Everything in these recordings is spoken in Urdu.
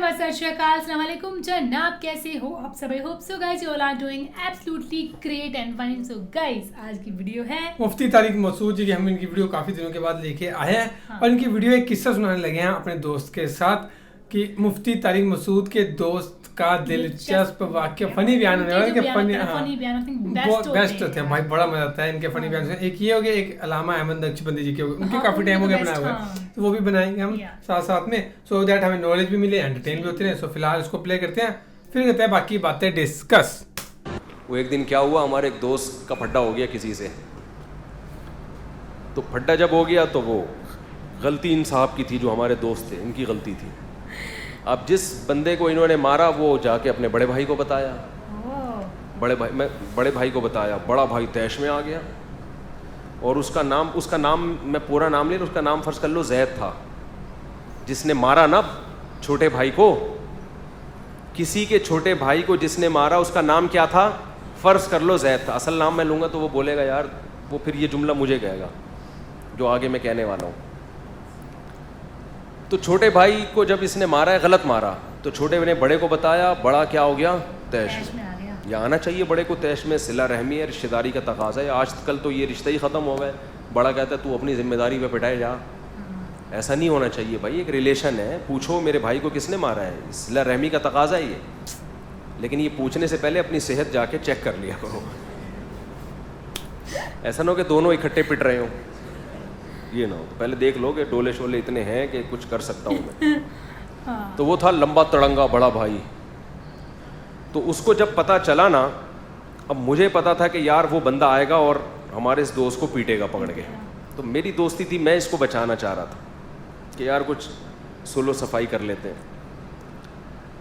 مرحبا سر شکال السلام علیکم جناب کیسے ہو آپ سب I hope so guys you all are doing absolutely great and fine so guys آج کی ویڈیو ہے مفتی طارق مسعود جی کی ہم ان کی ویڈیو کافی دنوں کے بعد لے کے آئے ہیں اور ان کی ویڈیو ایک قصہ سنانے لگے ہیں اپنے دوست کے ساتھ کہ مفتی طارق مسعود کے دوست کا دلچسپ واقعہ فنی بیان ہونے والا کہ فنی بیسٹ ہوتے ہیں بھائی بڑا مزہ آتا ہے ان کے فنی بیان سے. ایک یہ ہو گیا ایک علامہ احمد نقشبندی جی کے ان کے کافی ٹائم ہو گیا بنایا ہوا ہے تو وہ بھی بنائیں گے ہم ساتھ میں سو دیٹ ہمیں نالج بھی ملے انٹرٹین بھی ہوتے ہیں. سو فی الحال اس کو پلے کرتے ہیں پھر کرتے ہیں باقی باتیں ڈسکس. وہ ایک دن کیا ہوا ہمارے ایک دوست کا پھڈا ہو گیا کسی سے. تو پھڈا جب ہو گیا تو وہ غلطی ان صاحب کی تھی جو ہمارے دوست تھے ان کی غلطی تھی. اب جس بندے کو انہوں نے مارا وہ جا کے اپنے بڑے بھائی کو بتایا. بڑے بھائی کو بتایا. بڑا بھائی طیش میں آ گیا اور اس کا نام میں پورا نام لے لوں اس کا نام فرض کر لو زید تھا. جس نے مارا نا چھوٹے بھائی کو کسی کے چھوٹے بھائی کو جس نے مارا اس کا نام کیا تھا فرض کر لو زید تھا. اصل نام میں لوں گا تو وہ بولے گا یار وہ پھر یہ جملہ مجھے کہے گا جو آگے میں کہنے والا ہوں. تو چھوٹے بھائی کو جب اس نے مارا ہے غلط مارا تو چھوٹے نے بڑے کو بتایا. بڑا کیا ہو گیا طیش میں. یا آنا چاہیے بڑے کو طیش میں. صلہ رحمی ہے رشتہ داری کا تقاضا ہے. آج کل تو یہ رشتہ ہی ختم ہو گئے. بڑا کہتا ہے تو اپنی ذمہ داری پہ پٹائے جا. ایسا نہیں ہونا چاہیے بھائی. ایک ریلیشن ہے. پوچھو میرے بھائی کو کس نے مارا ہے. صلہ رحمی کا تقاضا ہے یہ. لیکن یہ پوچھنے سے پہلے اپنی صحت جا کے چیک کر لیا کرو. ایسا نہ ہو کہ دونوں اکٹھے پٹ رہے ہوں. یہ نہ ہو پہلے دیکھ لو کہ ڈولے شولے اتنے ہیں کہ کچھ کر سکتا ہوں میں. تو وہ تھا لمبا تڑنگا بڑا بھائی. تو اس کو جب پتہ چلا نا اب مجھے پتا تھا کہ یار وہ بندہ آئے گا اور ہمارے اس دوست کو پیٹے گا پکڑ کے. تو میری دوستی تھی میں اس کو بچانا چاہ رہا تھا کہ یار کچھ سلو صفائی کر لیتے ہیں.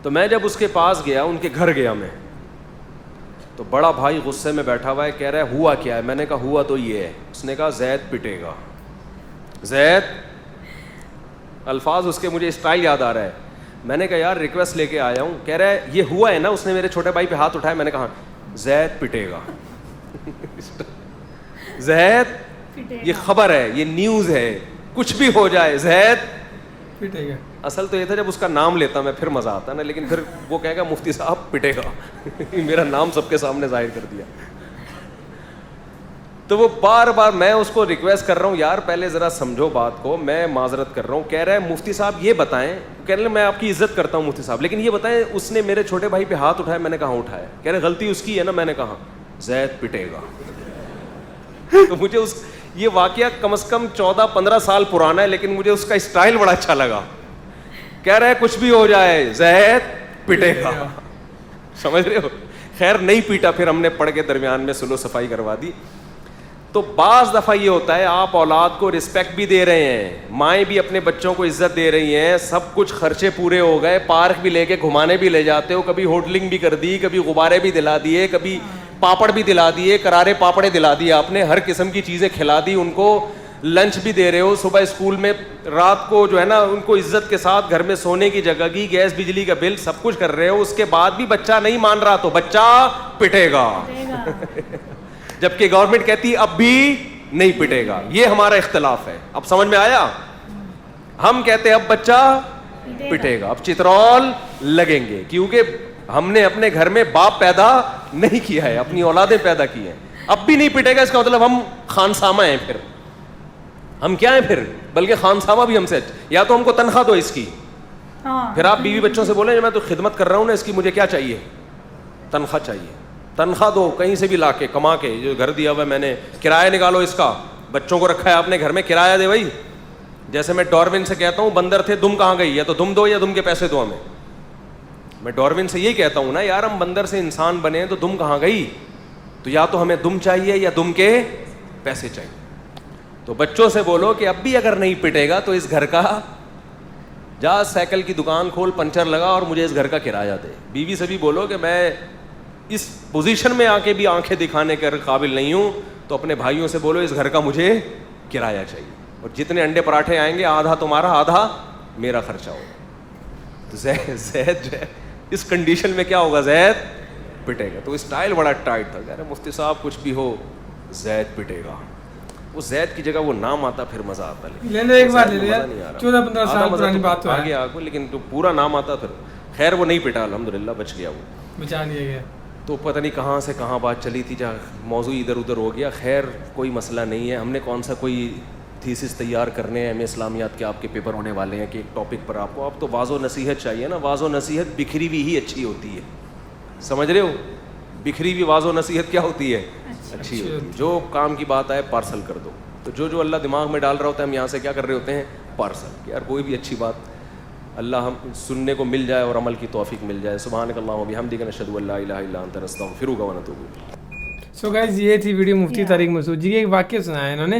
تو میں جب اس کے پاس گیا ان کے گھر گیا میں تو بڑا بھائی غصے میں بیٹھا ہوا ہے. کہہ رہا ہے ہوا کیا ہے. میں نے کہا ہوا تو یہ ہے. اس نے کہا زید پٹے گا. زید الفاظ اس کے مجھے اسٹائل یاد آ رہا ہے. میں نے کہا یار ریکویسٹ لے کے آیا ہوں. کہہ رہا ہے یہ ہوا ہے نا. اس نے میرے چھوٹے بھائی پہ ہاتھ اٹھایا. میں نے کہا زید پٹے گا. زید یہ خبر ہے یہ نیوز ہے کچھ بھی ہو جائے زید پٹے گا. اصل تو یہ تھا جب اس کا نام لیتا میں پھر مزہ آتا نا. لیکن پھر وہ کہے گا مفتی صاحب پٹے گا. میرا نام سب کے سامنے ظاہر کر دیا. تو وہ بار بار میں اس کو ریکویسٹ کر رہا ہوں یار پہلے ذرا سمجھو بات کو. میں معذرت کر رہا ہوں. کہہ رہا ہے مفتی صاحب یہ بتائیں. کہہ رہے میں آپ کی عزت کرتا ہوں مفتی صاحب لیکن یہ بتائیں اس نے میرے چھوٹے بھائی پہ ہاتھ اٹھایا. میں نے کہا اٹھایا. کہہ رہے غلطی اس کی ہے نا. میں نے کہا زید پٹے گا. تو مجھے یہ واقعہ کم از کم 14-15 سال پرانا ہے لیکن مجھے اس کا اسٹائل بڑا اچھا لگا. کہہ رہا ہے کچھ بھی ہو جائے زید پٹے گا. سمجھ رہے ہو. خیر نہیں پیٹا. پھر ہم نے پڑھ کے درمیان میں سلو صفائی کروا دی. تو بعض دفعہ یہ ہوتا ہے آپ اولاد کو رسپیکٹ بھی دے رہے ہیں. مائیں بھی اپنے بچوں کو عزت دے رہی ہیں. سب کچھ خرچے پورے ہو گئے. پارک بھی لے کے گھمانے بھی لے جاتے ہو. کبھی ہوٹلنگ بھی کر دی. کبھی غبارے بھی دلا دیے. کبھی پاپڑ بھی دلا دیے. کرارے پاپڑے دلا دیے آپ نے. ہر قسم کی چیزیں کھلا دی ان کو. لنچ بھی دے رہے ہو. صبح اسکول میں رات کو جو ہے نا ان کو عزت کے ساتھ گھر میں سونے کی جگہ کی گیس بجلی کا بل سب کچھ کر رہے ہو. اس کے بعد بھی بچہ نہیں مان رہا تو بچہ پٹے گا. جبکہ گورنمنٹ کہتی اب بھی نہیں پٹے گا. یہ ہمارا اختلاف ہے. اب سمجھ میں آیا. ہم کہتے اب بچہ پٹے گا. اب چترول لگیں گے کیونکہ ہم نے اپنے گھر میں باپ پیدا نہیں کیا ہے اپنی اولادیں پیدا کی ہیں. اب بھی نہیں پٹے گا اس کا مطلب ہم خانسامہ ہیں. پھر ہم کیا ہیں پھر بلکہ خانسامہ بھی ہم سے. یا تو ہم کو تنخواہ دو اس کی. پھر آپ بیوی بچوں سے بولیں میں تو خدمت کر رہا ہوں نا اس کی مجھے کیا چاہیے تنخواہ چاہیے. تنخواہ دو کہیں سے بھی لا کے کما کے. جو گھر دیا ہوا ہے میں نے کرایہ نکالو اس کا. بچوں کو رکھا ہے آپ نے گھر میں کرایہ دے بھائی. جیسے میں ڈاروین سے کہتا ہوں بندر تھے دم کہاں گئی. یا تو دم دو یا دم کے پیسے دو ہمیں. میں ڈاروین سے یہی کہتا ہوں نا یار ہم بندر سے انسان بنے تو دم کہاں گئی. تو یا تو ہمیں دم چاہیے یا دم کے پیسے چاہیے. تو بچوں سے بولو کہ اب بھی اگر نہیں پٹے گا تو اس گھر کا جا سائیکل کی دکان کھول پنچر لگا اور مجھے اس گھر کا کرایہ دے. بیوی سے بھی بولو کہ میں اس پوزیشن میں آ کے بھی آنکھیں دکھانے کے قابل نہیں ہوں تو اپنے بھائیوں سے بولو اس گھر کا مجھے کرایہ چاہیے. اور جتنے انڈے پراٹھے آئیں گے آدھا تمہارا آدھا میرا خرچہ ہوگا. تو زید جو ہے اس کنڈیشن میں کیا ہوگا زید پٹے گا. تو اسٹائل بڑا ٹائٹ تھا. کہہ رہے مفتی صاحب کچھ بھی ہو زید پٹے گا. وہ زید کی جگہ وہ نام آتا پھر مزہ آتا. لیکن ایک بار لے لیا 14-15 سال پرانی بات تو آگے آگے لیکن جو پورا نام آتا پھر خیر وہ نہیں پٹا, الحمدللہ بچ گیا, وہ بچا لیا گیا. تو پتہ نہیں کہاں سے کہاں بات چلی تھی, جہاں موضوع ادھر ادھر ہو گیا. خیر کوئی مسئلہ نہیں ہے, ہم نے کون سا کوئی تھیسس تیار کرنے ہیں, ہمیں اسلامیات کے آپ کے پیپر ہونے والے ہیں کہ ایک ٹاپک پر آپ کو, آپ تو واضح و نصیحت چاہیے نا. واضح و نصیحت بکھری ہوئی ہی اچھی ہوتی ہے, سمجھ رہے ہو, بکھری ہوئی واضح و نصیحت کیا ہوتی ہے, اچھی ہوتی ہے. جو کام کی بات آئے پارسل کر دو, تو جو اللہ دماغ میں ڈال رہا ہوتا ہے ہم یہاں سے کیا کر رہے ہوتے ہیں, پارسل. یار کوئی بھی اچھی بات اللہ ہم سننے کو مل جائے اور عمل کی توفیق مل جائے. سبحانک اللہم و بحمدک نشہد ان لا الہ الا انت نستغفرک و نتوب الیک. سو گائز یہ تھی ویڈیو مفتی طارق مسعود جی کی. ایک واقعہ سنایا انہوں نے,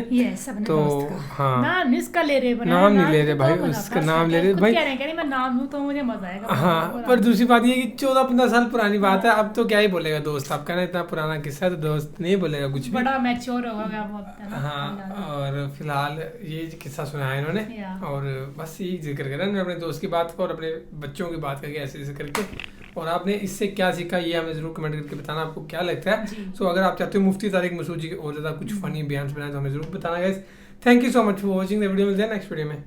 تو ہاں نام اس کا لے رہے, نام نہیں لے رہے بھائی, اس کا نام لے رہے بھائی, کہہ رہے ہیں میں نام لوں تو مجھے مزہ آئے گا. ہاں پر دوسری بات یہ کہ 14-15 سال پرانی بات ہے, اب تو کیا ہی بولے گا دوست, آپ کا نا اتنا پرانا قصہ ہے تو دوست نہیں بولے گا کچھ بھی, بڑا میچور ہوگا بہت. ہاں اور فی الحال یہ قصہ سنایا انہوں نے, اور بس یہی ذکر کرا انہوں نے اپنے دوست کی بات کو اور اپنے بچوں کی بات کر کے ایسے کر کے, اور آپ نے اس سے کیا سیکھا یہ ہمیں ضرور کمنٹ کر کے بتانا آپ کو کیا لگتا ہے. سو اگر آپ چاہتے ہو مفتی طارق مسعود جی کے اور زیادہ کچھ فنی بیانس بنائیں تو ہمیں ضرور بتانا guys. Thank you so much for watching the video. ملتے ہیں نیکسٹ ویڈیو میں.